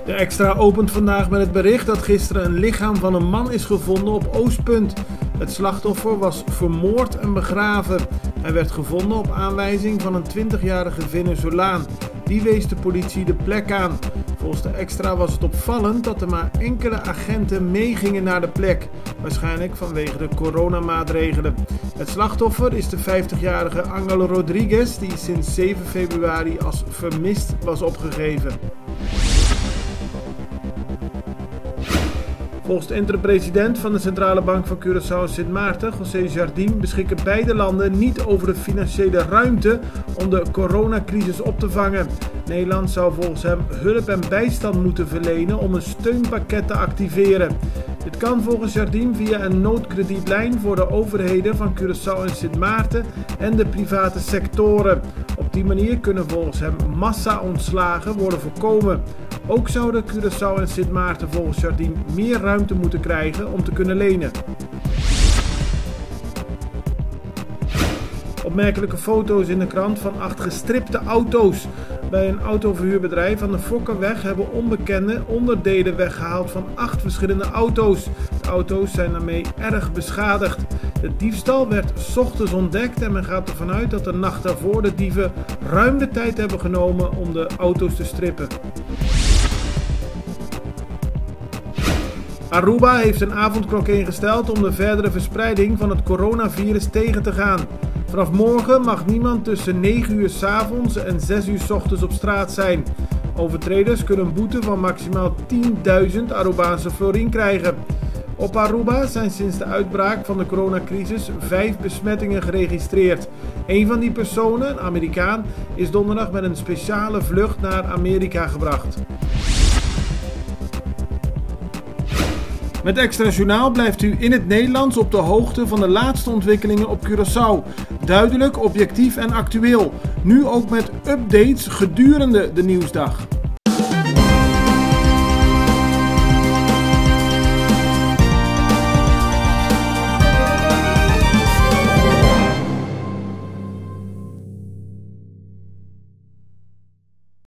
De Extra opent vandaag met het bericht dat gisteren een lichaam van een man is gevonden op Oostpunt. Het slachtoffer was vermoord en begraven. Hij werd gevonden op aanwijzing van een 20-jarige Venezolaan. Die wees de politie de plek aan. Volgens de Extra was het opvallend dat er maar enkele agenten meegingen naar de plek. Waarschijnlijk vanwege de coronamaatregelen. Het slachtoffer is de 50-jarige Angel Rodriguez, die sinds 7 februari als vermist was opgegeven. Volgens de interim-president van de Centrale Bank van Curaçao en Sint Maarten, José Jardim, beschikken beide landen niet over de financiële ruimte om de coronacrisis op te vangen. Nederland zou volgens hem hulp en bijstand moeten verlenen om een steunpakket te activeren. Dit kan volgens Jardim via een noodkredietlijn voor de overheden van Curaçao en Sint Maarten en de private sectoren. Op die manier kunnen volgens hem massa-ontslagen worden voorkomen. Ook zouden Curaçao en Sint Maarten volgens Jardim meer ruimte moeten krijgen om te kunnen lenen. Opmerkelijke foto's in de krant van 8 gestripte auto's. Bij een autoverhuurbedrijf aan de Fokkerweg hebben onbekenden onderdelen weggehaald van 8 verschillende auto's. De auto's zijn daarmee erg beschadigd. De diefstal werd 's ochtends ontdekt en men gaat ervan uit dat de nacht daarvoor de dieven ruim de tijd hebben genomen om de auto's te strippen. Aruba heeft een avondklok ingesteld om de verdere verspreiding van het coronavirus tegen te gaan. Vanaf morgen mag niemand tussen 9 uur 's avonds en 6 uur 's ochtends op straat zijn. Overtreders kunnen een boete van maximaal 10.000 Arubaanse florijn krijgen. Op Aruba zijn sinds de uitbraak van de coronacrisis 5 besmettingen geregistreerd. Een van die personen, een Amerikaan, is donderdag met een speciale vlucht naar Amerika gebracht. Met Extra Journaal blijft u in het Nederlands op de hoogte van de laatste ontwikkelingen op Curaçao. Duidelijk, objectief en actueel. Nu ook met updates gedurende de nieuwsdag.